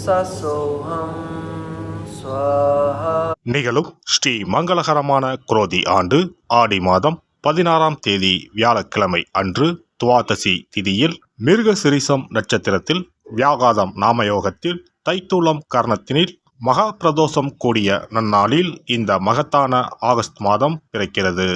சசோஹம் ஸ்வாஹா. நிகழும் ஸ்ரீ மங்களகரமான குரோதி ஆண்டு ஆடி மாதம் 16ஆம் தேதி வியாழக்கிழமை அன்று துவாதசி திதியில் மிருகசிரிசம் நட்சத்திரத்தில் வியாகாதம் நாமயோகத்தில் தைத்தூலம் கர்ணத்தினில் மகா பிரதோஷம் கூடிய நன்னாளில் இந்த மகத்தான ஆகஸ்ட் மாதம் பிறக்கிறது.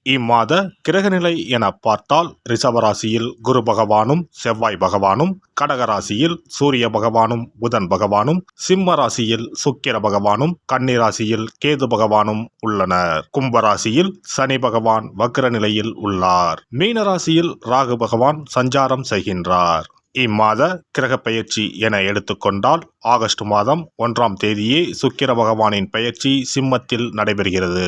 இம்மாத கிரகநிலை என பார்த்தால் ரிஷபராசியில் குரு பகவானும் செவ்வாய் பகவானும், கடகராசியில் சூரிய பகவானும் புதன் பகவானும், சிம்ம ராசியில் சுக்கிர பகவானும், கன்னிராசியில் கேது பகவானும் உள்ளனர். கும்பராசியில் சனி பகவான் வக்ர நிலையில் உள்ளார். மீனராசியில் ராகு பகவான் சஞ்சாரம் செய்கின்றார். இம்மாத கிரக பெயர்ச்சி என எடுத்துக்கொண்டால் ஆகஸ்ட் மாதம் 1ஆம் தேதியே சுக்கிர பகவானின் பெயர்ச்சி சிம்மத்தில் நடைபெறுகிறது.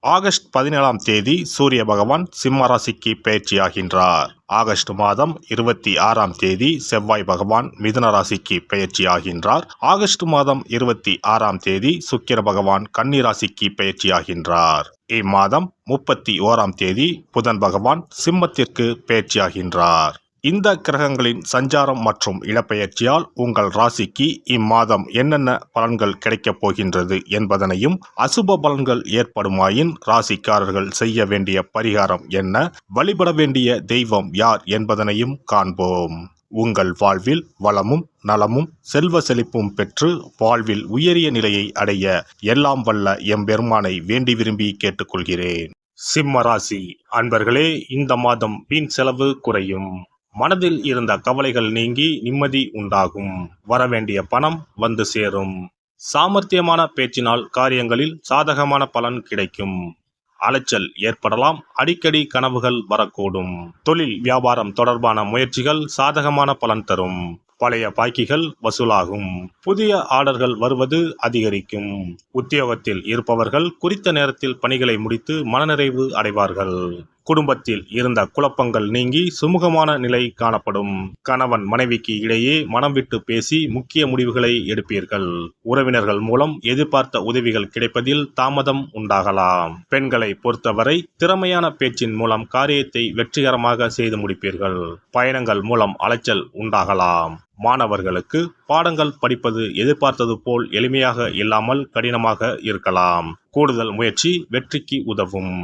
ஆகஸ்ட் 17ஆம் தேதி சூரிய பகவான் சிம்ம ராசிக்கு பெயர்ச்சியாகின்றார். ஆகஸ்ட் மாதம் 26ஆம் தேதி செவ்வாய் பகவான் மிதுன ராசிக்கு பெயர்ச்சியாகின்றார். ஆகஸ்ட் மாதம் 26ஆம் தேதி சுக்கிர பகவான் கன்னி ராசிக்கு பெயர்ச்சியாகின்றார். இம்மாதம் 31ஆம் தேதி புதன் பகவான் சிம்மத்திற்கு பெயர்ச்சியாகின்றார். இந்த கிரகங்களின் சஞ்சாரம் மற்றும் இடப்பெயர்ச்சியால் உங்கள் ராசிக்கு இம்மாதம் என்னென்ன பலன்கள் கிடைக்கப் போகின்றது என்பதனையும், அசுப பலன்கள் ஏற்படுமாயின் ராசிக்காரர்கள் செய்ய வேண்டிய பரிகாரம் என்ன, வழிபட வேண்டிய தெய்வம் யார் என்பதனையும் காண்போம். உங்கள் வாழ்வில் வளமும் நலமும் செல்வ செழிப்பும் பெற்று வாழ்வில் உயரிய நிலையை அடைய எல்லாம் வல்ல எம்பெருமானை வேண்டி விரும்பி கேட்டுக்கொள்கிறேன். சிம்ம ராசி அன்பர்களே, இந்த மாதம் வீண் செலவு குறையும். மனதில் இருந்த கவலைகள் நீங்கி நிம்மதி உண்டாகும். வரவேண்டிய பணம் வந்து சேரும். சாமர்த்தியமான பேச்சினால் காரியங்களில் சாதகமான பலன் கிடைக்கும். அலைச்சல் ஏற்படலாம். அடிக்கடி கனவுகள் வரக்கூடும். தொழில் வியாபாரம் தொடர்பான முயற்சிகள் சாதகமான பலன் தரும். பழைய பாக்கிகள் வசூலாகும். புதிய ஆர்டர்கள் வருவது அதிகரிக்கும். உத்தியோகத்தில் இருப்பவர்கள் குறித்த நேரத்தில் பணிகளை முடித்து மனநிறைவு அடைவார்கள். குடும்பத்தில் இருந்த குழப்பங்கள் நீங்கி சுமூகமான நிலை காணப்படும். கணவன் மனைவிக்கு இடையே மனம் விட்டு பேசி முக்கிய முடிவுகளை எடுப்பீர்கள். உறவினர்கள் மூலம் எதிர்பார்த்த உதவிகள் கிடைப்பதில் தாமதம் உண்டாகலாம். பெண்களை பொறுத்தவரை திறமையான பேச்சின் மூலம் காரியத்தை வெற்றிகரமாக செய்து முடிப்பீர்கள். பயணங்கள் மூலம் அலைச்சல் உண்டாகலாம். மாணவர்களுக்கு பாடங்கள் படிப்பது எதிர்பார்த்தது போல் எளிமையாக இல்லாமல் கடினமாக இருக்கலாம். கூடுதல் முயற்சி வெற்றிக்கு உதவும்.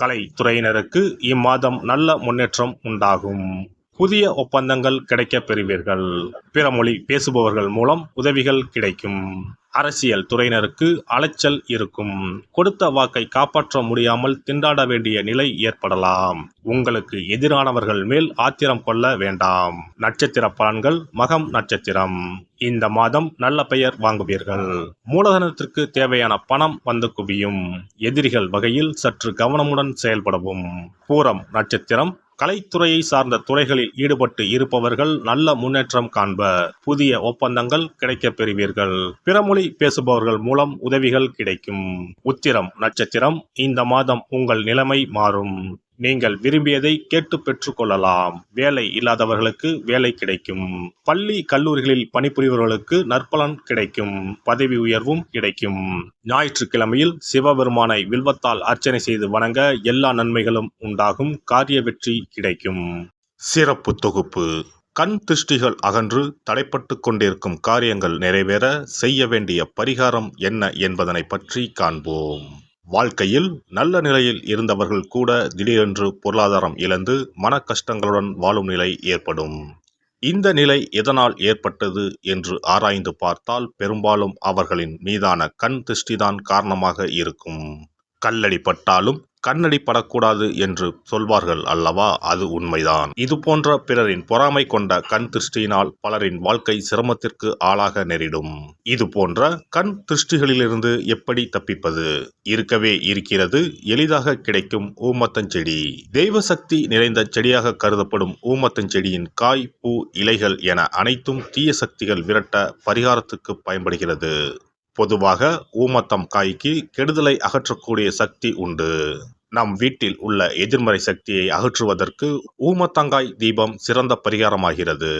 கலைத்துறையினருக்கு இம்மாதம் நல்ல முன்னேற்றம் உண்டாகும். புதிய ஒப்பந்தங்கள் கிடைக்கப் பெறுவீர்கள். பிற மொழி பேசுபவர்கள் மூலம் உதவிகள் கிடைக்கும். அரசியல் துறையினருக்கு அலைச்சல் இருக்கும். கொடுத்த வாக்கை காப்பாற்ற முடியாமல் திண்டாட வேண்டிய நிலை ஏற்படலாம். உங்களுக்கு எதிரானவர்கள் மேல் ஆத்திரம் கொள்ள வேண்டாம். நட்சத்திர பலன்கள் மகம் நட்சத்திரம். இந்த மாதம் நல்ல பெயர் வாங்குவீர்கள். மூலதனத்திற்கு தேவையான பணம் வந்து குவியும். எதிரிகள் வகையில் சற்று கவனமுடன் செயல்படவும். பூரம் நட்சத்திரம். கலைத்துறையை சார்ந்த துறைகளில் ஈடுபட்டு இருப்பவர்கள் நல்ல முன்னேற்றம் காண்பர். புதிய ஒப்பந்தங்கள் கிடைக்கப் பெறுவீர்கள். பிறமொழி பேசுபவர்கள் மூலம் உதவிகள் கிடைக்கும். உத்திரம் நட்சத்திரம். இந்த மாதம் உங்கள் நிலைமை மாறும். நீங்கள் விரும்பியதை கேட்டு பெற்றுக்கொள்ளலாம். வேலை இல்லாதவர்களுக்கு வேலை கிடைக்கும். பள்ளி கல்லூரிகளில் பணிபுரிபவர்களுக்கு நற்பலன் கிடைக்கும். பதவி உயர்வும் கிடைக்கும். ஞாயிற்றுக்கிழமையில் சிவபெருமானை வில்வத்தால் அர்ச்சனை செய்து வணங்க எல்லா நன்மைகளும் உண்டாகும். காரிய வெற்றி கிடைக்கும். சிறப்பு தொகுப்பு. கண் திருஷ்டிகள் அகன்று தடைப்பட்டு கொண்டிருக்கும் காரியங்கள் நிறைவேற செய்ய வேண்டிய பரிகாரம் என்ன என்பதனை பற்றி காண்போம். வாழ்க்கையில் நல்ல நிலையில் இருந்தவர்கள் கூட திடீரென்று பொருளாதாரம் இழந்து மன கஷ்டங்களுடன் வாழும் நிலை ஏற்படும். இந்த நிலை எதனால் ஏற்பட்டது என்று ஆராய்ந்து பார்த்தால் பெரும்பாலும் அவர்களின் மீதான கண் திருஷ்டிதான் காரணமாக இருக்கும். கல்லடி பட்டாலும் கண்ணடி படக்கூடாது என்று சொல்வார்கள் அல்லவா, அது உண்மைதான். இது போன்ற பிறரின் பொறாமை கொண்ட கண் திருஷ்டியினால் பலரின் வாழ்க்கை சிரமத்திற்கு ஆளாக நேரிடும். இது போன்ற கண் திருஷ்டிகளிலிருந்து எப்படி தப்பிப்பது? இருக்கவே இருக்கிறது எளிதாக கிடைக்கும் ஊமத்தஞ்செடி. தெய்வ சக்தி நிறைந்த செடியாக கருதப்படும் ஊமத்தஞ்செடியின் காய், பூ, இலைகள் என அனைத்தும் தீய சக்திகள் விரட்ட பரிகாரத்துக்கு பயன்படுகிறது. பொதுவாக ஊமத்தம் காய்க்கு கெடுதலை அகற்றக்கூடிய சக்தி உண்டு. நம் வீட்டில் உள்ள எதிர்மறை சக்தியை அகற்றுவதற்கு ஊமத்தங்காய் தீபம் சிறந்த பரிகாரமாகிறது.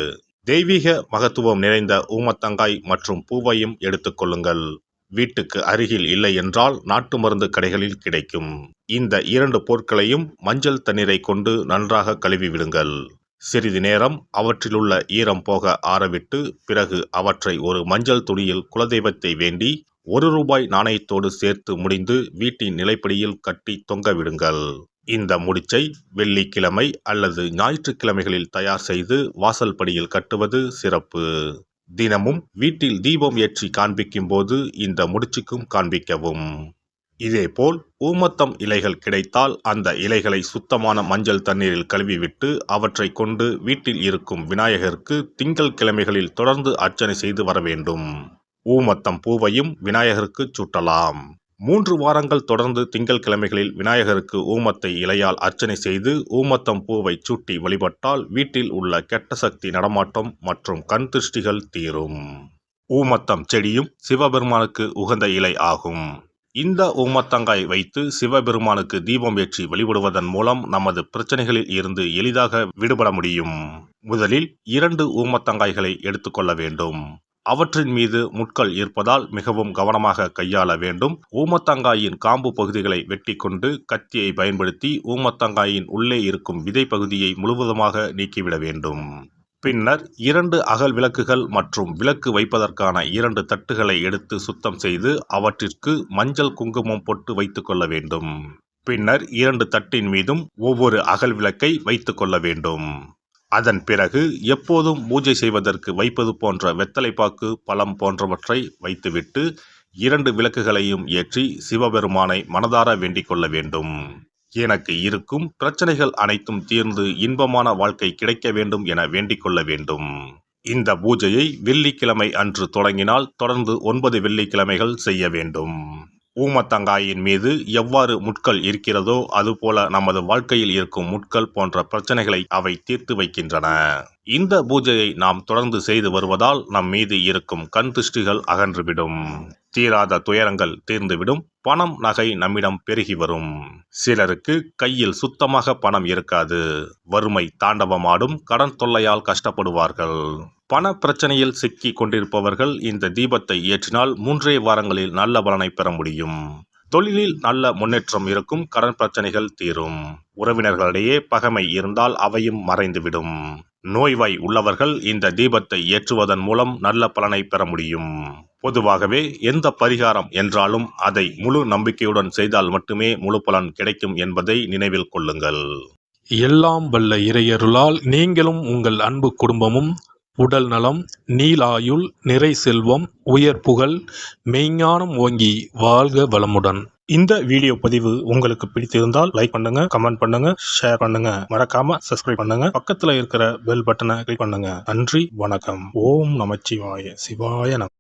தெய்வீக மகத்துவம் நிறைந்த ஊமத்தங்காய் மற்றும் பூவையும் எடுத்துக்கொள்ளுங்கள். வீட்டுக்கு அருகில் இல்லை என்றால் நாட்டு மருந்து கடைகளில் கிடைக்கும். இந்த 2 பொருட்களையும் மஞ்சள் தண்ணீரை கொண்டு நன்றாக கழுவி விடுங்கள். சிறிது நேரம் அவற்றிலுள்ள ஈரம் போக ஆறவிட்டு பிறகு அவற்றை ஒரு மஞ்சள் துணியில் குலதெய்வத்தை வேண்டி ₹1 நாணயத்தோடு சேர்த்து முடிந்து வீட்டின் நிலைப்படியில் கட்டி தொங்கவிடுங்கள். இந்த முடிச்சை வெள்ளிக்கிழமை அல்லது ஞாயிற்றுக்கிழமைகளில் தயார் செய்து வாசல் படியில் கட்டுவது சிறப்பு. தினமும் வீட்டில் தீபம் ஏற்றி காண்பிக்கும் போது இந்த முடிச்சுக்கும் காண்பிக்கவும். இதேபோல் ஊமத்தம் இலைகள் கிடைத்தால் அந்த இலைகளை சுத்தமான மஞ்சள் தண்ணீரில் கழுவிவிட்டு அவற்றை கொண்டு வீட்டில் இருக்கும் விநாயகருக்கு திங்கள் கிழமைகளில் தொடர்ந்து அர்ச்சனை செய்து வர வேண்டும். ஊமத்தம் பூவையும் விநாயகருக்கு சூட்டலாம். 3 வாரங்கள் தொடர்ந்து திங்கள் கிழமைகளில் விநாயகருக்கு ஊமத்தை இலையால் அர்ச்சனை செய்து ஊமத்தம் பூவை சூட்டி வழிபட்டால் வீட்டில் உள்ள கெட்ட சக்தி நடமாட்டம் மற்றும் கண் திருஷ்டிகள் தீரும். ஊமத்தம் செடியும் சிவபெருமானுக்கு உகந்த இலை ஆகும். இந்த ஊமத்தங்காய் வைத்து சிவபெருமானுக்கு தீபம் ஏற்றி வழிபடுவதன் மூலம் நமது பிரச்சனைகளில் இருந்து எளிதாக விடுபட முடியும். முதலில் 2 ஊமத்தங்காய்களை எடுத்துக்கொள்ள வேண்டும். அவற்றின் மீது முட்கள் இருப்பதால் மிகவும் கவனமாக கையாள வேண்டும். ஊமத்தங்காயின் காம்பு பகுதிகளை வெட்டி கொண்டு கத்தியை பயன்படுத்தி ஊமத்தங்காயின் உள்ளே இருக்கும் விதை பகுதியை முழுவதுமாக நீக்கிவிட வேண்டும். பின்னர் 2 அகல் விளக்குகள் மற்றும் விளக்கு வைப்பதற்கான 2 தட்டுகளை எடுத்து சுத்தம் செய்து அவற்றிற்கு மஞ்சள் குங்குமம் போட்டு வைத்துக் கொள்ள வேண்டும். பின்னர் 2 தட்டின் மீதும் ஒவ்வொரு அகல் விளக்கை வைத்துக் கொள்ள வேண்டும். அதன் பிறகு எப்போதும் பூஜை செய்வதற்கு வைப்பது போன்ற வெத்தலைப்பாக்கு, பழம் போன்றவற்றை வைத்துவிட்டு 2 விளக்குகளையும் ஏற்றி சிவபெருமானை மனதார வேண்டிக் கொள்ள வேண்டும். எனக்கு இருக்கும் பிரச்சனைகள் அனைத்தும் தீர்ந்து இன்பமான வாழ்க்கை கிடைக்க வேண்டும் என வேண்டிக் கொள்ள வேண்டும். இந்த பூஜையை வெள்ளிக்கிழமை அன்று தொடங்கினால் தொடர்ந்து 9 வெள்ளிக்கிழமைகள் செய்ய வேண்டும். ஊமத்தங்காயின் மீது எவ்வாறு முட்கள் இருக்கிறதோ அதுபோல நமது வாழ்க்கையில் இருக்கும் முட்கள் போன்ற பிரச்சனைகளை அவை தீர்த்து வைக்கின்றன. இந்த பூஜையை நாம் தொடர்ந்து செய்து வருவதால் நம் மீது இருக்கும் கண் திருஷ்டிகள் அகன்றுவிடும். தீராத துயரங்கள் தீர்ந்துவிடும். பணம், நகை நம்மிடம் பெருகி வரும். சிலருக்கு கையில் சுத்தமாக பணம் இருக்காது. வறுமை தாண்டவமாடும். கடன் தொல்லையால் கஷ்டப்படுவார்கள். பண பிரச்சனையில் சிக்கி கொண்டிருப்பவர்கள் இந்த தீபத்தை ஏற்றினால் 3 வாரங்களில் நல்ல பலனை பெற முடியும். தொழிலில் நல்ல முன்னேற்றம் இருக்கும். கடன் பிரச்சனைகள் தீரும். உறவினர்களிடையே பகைமை இருந்தால் அவையும் மறைந்துவிடும். நோய்வாய் உள்ளவர்கள் இந்த தீபத்தை ஏற்றுவதன் மூலம் நல்ல பலனை பெற முடியும். பொதுவாகவே எந்த பரிகாரம் என்றாலும் அதை முழு நம்பிக்கையுடன் செய்தால் மட்டுமே முழு பலன் கிடைக்கும் என்பதை நினைவில் கொள்ளுங்கள். எல்லாம் வல்ல இறையருளால் நீங்களும் உங்கள் அன்பு குடும்பமும் உடல் நலம், நீலாயுள், நிறை செல்வம், உயர் புகழ், மெய்ஞானம் ஓங்கி வாழ்க வளமுடன். இந்த வீடியோ பதிவு உங்களுக்கு பிடித்திருந்தால் லைக் பண்ணுங்க, கமெண்ட் பண்ணுங்க, ஷேர் பண்ணுங்க. மறக்காம சப்ஸ்கிரைப் பண்ணுங்க. பக்கத்துல இருக்கிற பெல் பட்டனை கிளிக் பண்ணுங்க. நன்றி, வணக்கம். ஓம் நமச்சிவாய. சிவாய நம.